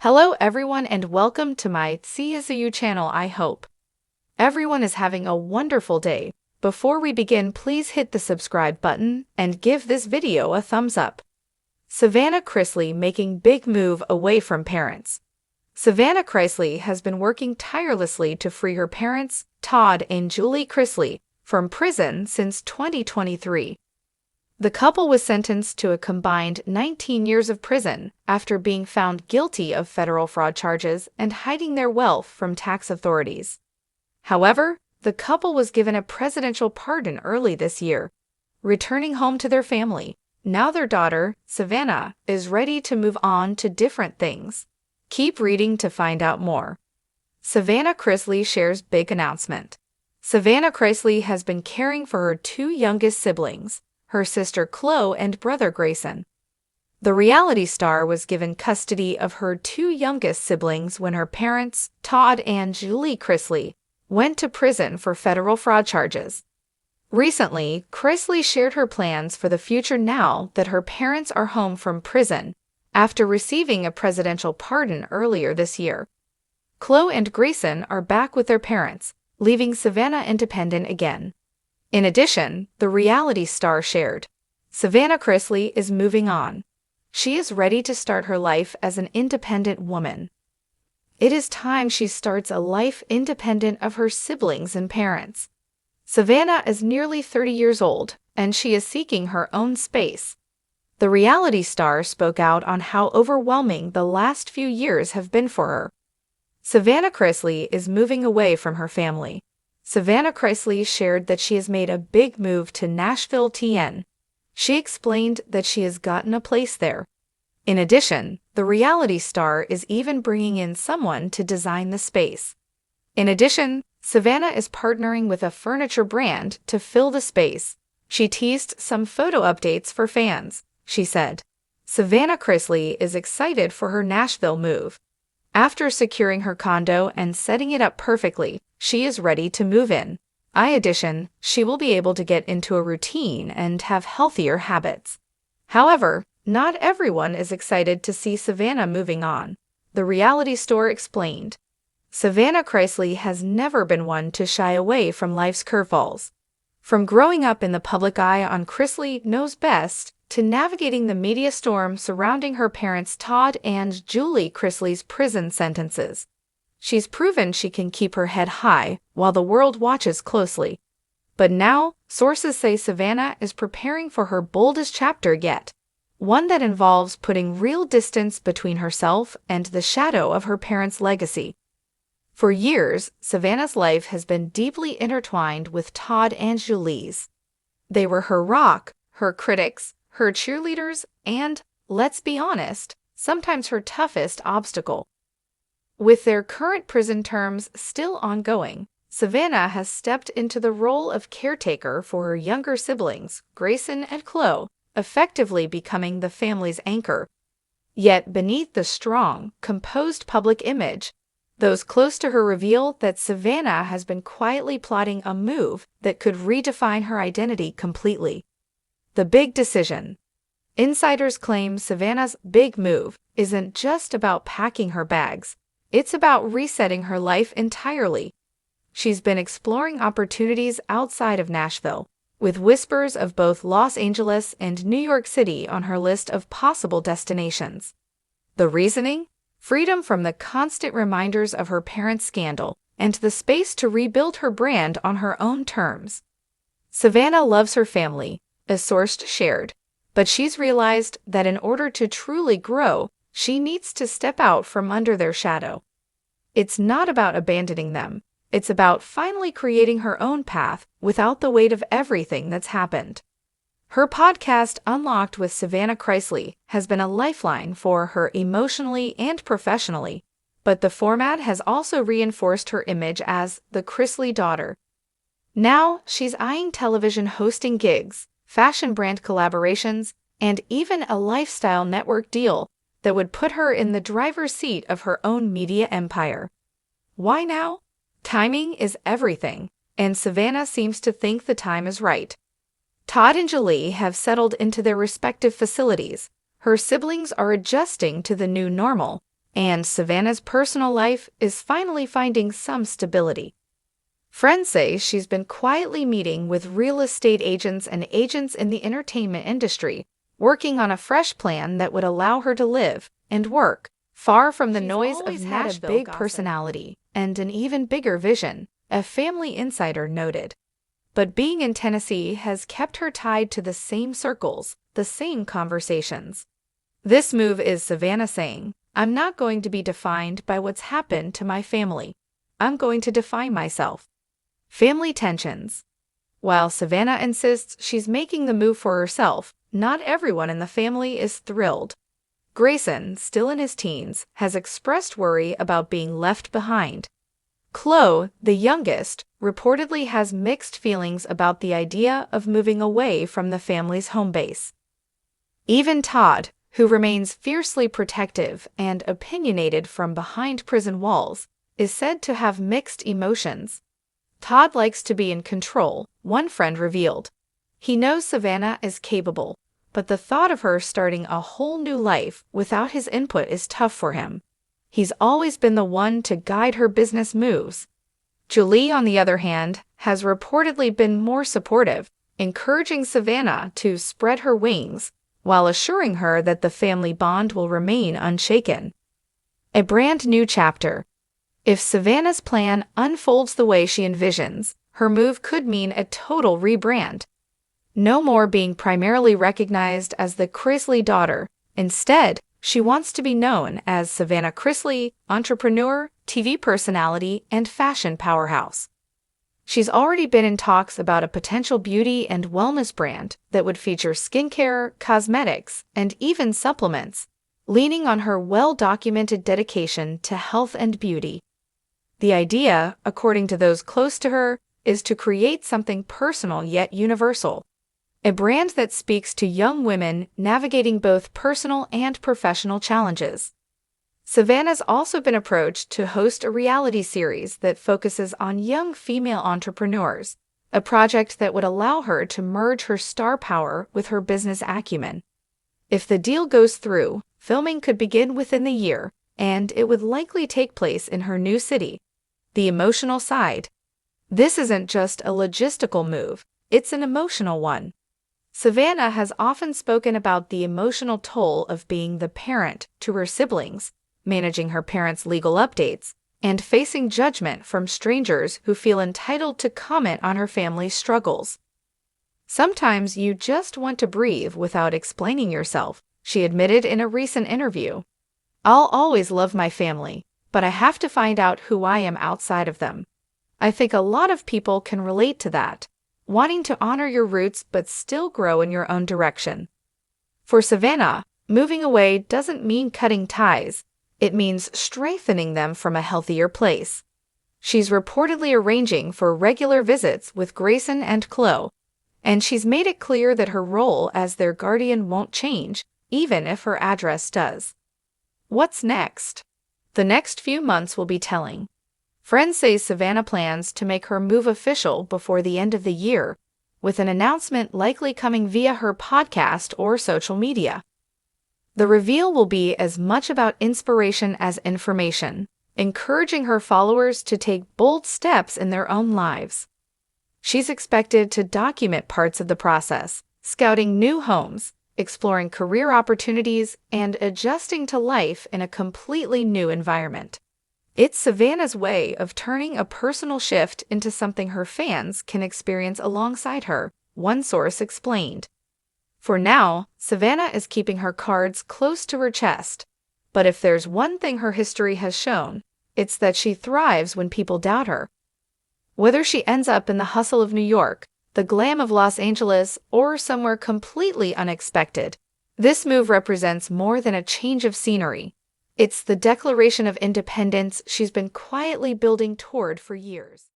Hello everyone and welcome to my CSU channel. I hope everyone is having a wonderful day. Before we begin, please hit the subscribe button and give this video a thumbs up. Savannah Chrisley making big move away from parents. Savannah Chrisley has been working tirelessly to free her parents, Todd and Julie Chrisley, from prison since 2023. The couple was sentenced to a combined 19 years of prison after being found guilty of federal fraud charges and hiding their wealth from tax authorities. However, the couple was given a presidential pardon early this year, returning home to their family. Now their daughter, Savannah, is ready to move on to different things. Keep reading to find out more. Savannah Chrisley shares big announcement. Savannah Chrisley has been caring for her two youngest siblings, her sister Chloe and brother Grayson. The reality star was given custody of her two youngest siblings when her parents, Todd and Julie Chrisley, went to prison for federal fraud charges. Recently, Chrisley shared her plans for the future now that her parents are home from prison after receiving a presidential pardon earlier this year. Chloe and Grayson are back with their parents, leaving Savannah independent again. In addition, the reality star shared, Savannah Chrisley is moving on. She is ready to start her life as an independent woman. It is time she starts a life independent of her siblings and parents. Savannah is nearly 30 years old, and she is seeking her own space. The reality star spoke out on how overwhelming the last few years have been for her. Savannah Chrisley is moving away from her family. Savannah Chrisley shared that she has made a big move to Nashville, TN. She explained that she has gotten a place there. In addition, the reality star is even bringing in someone to design the space. In addition, Savannah is partnering with a furniture brand to fill the space. She teased some photo updates for fans. She said, Savannah Chrisley is excited for her Nashville move. After securing her condo and setting it up perfectly, she is ready to move in. In addition, she will be able to get into a routine and have healthier habits. However, not everyone is excited to see Savannah moving on. The reality star explained, Savannah Chrisley has never been one to shy away from life's curveballs. From growing up in the public eye on Chrisley Knows Best to navigating the media storm surrounding her parents Todd and Julie Chrisley's prison sentences, she's proven she can keep her head high while the world watches closely. But now, sources say Savannah is preparing for her boldest chapter yet, one that involves putting real distance between herself and the shadow of her parents' legacy. For years, Savannah's life has been deeply intertwined with Todd and Julie's. They were her rock, her critics, her cheerleaders, and, let's be honest, sometimes her toughest obstacle. With their current prison terms still ongoing, Savannah has stepped into the role of caretaker for her younger siblings, Grayson and Chloe, effectively becoming the family's anchor. Yet beneath the strong, composed public image, those close to her reveal that Savannah has been quietly plotting a move that could redefine her identity completely. The big decision. Insiders claim Savannah's big move isn't just about packing her bags. It's about resetting her life entirely. She's been exploring opportunities outside of Nashville, with whispers of both Los Angeles and New York City on her list of possible destinations. The reasoning? Freedom from the constant reminders of her parents' scandal and the space to rebuild her brand on her own terms. Savannah loves her family, a source shared, but she's realized that in order to truly grow, she needs to step out from under their shadow. It's not about abandoning them. It's about finally creating her own path without the weight of everything that's happened. Her podcast, Unlocked with Savannah Chrisley, has been a lifeline for her emotionally and professionally, but the format has also reinforced her image as the Chrisley daughter. Now, she's eyeing television hosting gigs, fashion brand collaborations, and even a lifestyle network deal that would put her in the driver's seat of her own media empire. Why now? Timing is everything, and Savannah seems to think the time is right. Todd and Julie have settled into their respective facilities. Her siblings are adjusting to the new normal, and Savannah's personal life is finally finding some stability. Friends say she's been quietly meeting with real estate agents and agents in the entertainment industry, working on a fresh plan that would allow her to live and work far from the noise of Nashville. Big personality and an even bigger vision, a family insider noted. But being in Tennessee has kept her tied to the same circles, the same conversations. This move is Savannah saying, "I'm not going to be defined by what's happened to my family. I'm going to define myself." Family tensions. While Savannah insists she's making the move for herself, not everyone in the family is thrilled. Grayson, still in his teens, has expressed worry about being left behind. Chloe, the youngest, reportedly has mixed feelings about the idea of moving away from the family's home base. Even Todd, who remains fiercely protective and opinionated from behind prison walls, is said to have mixed emotions. Todd likes to be in control, one friend revealed. He knows Savannah is capable, but the thought of her starting a whole new life without his input is tough for him. He's always been the one to guide her business moves. Julie, on the other hand, has reportedly been more supportive, encouraging Savannah to spread her wings, while assuring her that the family bond will remain unshaken. A brand new chapter. If Savannah's plan unfolds the way she envisions, her move could mean a total rebrand. No more being primarily recognized as the Chrisley daughter. Instead, she wants to be known as Savannah Chrisley, entrepreneur, TV personality, and fashion powerhouse. She's already been in talks about a potential beauty and wellness brand that would feature skincare, cosmetics, and even supplements, leaning on her well-documented dedication to health and beauty. The idea, according to those close to her, is to create something personal yet universal. A brand that speaks to young women navigating both personal and professional challenges. Savannah's also been approached to host a reality series that focuses on young female entrepreneurs, a project that would allow her to merge her star power with her business acumen. If the deal goes through, filming could begin within the year, and it would likely take place in her new city. The emotional side. This isn't just a logistical move, it's an emotional one. Savannah has often spoken about the emotional toll of being the parent to her siblings, managing her parents' legal updates, and facing judgment from strangers who feel entitled to comment on her family's struggles. "Sometimes you just want to breathe without explaining yourself," she admitted in a recent interview. "I'll always love my family, but I have to find out who I am outside of them. I think a lot of people can relate to that, wanting to honor your roots but still grow in your own direction." For Savannah, moving away doesn't mean cutting ties. It means strengthening them from a healthier place. She's reportedly arranging for regular visits with Grayson and Chloe, and she's made it clear that her role as their guardian won't change, even if her address does. What's next? The next few months will be telling. Friends say Savannah plans to make her move official before the end of the year, with an announcement likely coming via her podcast or social media. The reveal will be as much about inspiration as information, encouraging her followers to take bold steps in their own lives. She's expected to document parts of the process, scouting new homes, exploring career opportunities, and adjusting to life in a completely new environment. It's Savannah's way of turning a personal shift into something her fans can experience alongside her, one source explained. For now, Savannah is keeping her cards close to her chest. But if there's one thing her history has shown, it's that she thrives when people doubt her. Whether she ends up in the hustle of New York, the glam of Los Angeles, or somewhere completely unexpected, this move represents more than a change of scenery. It's the declaration of independence she's been quietly building toward for years.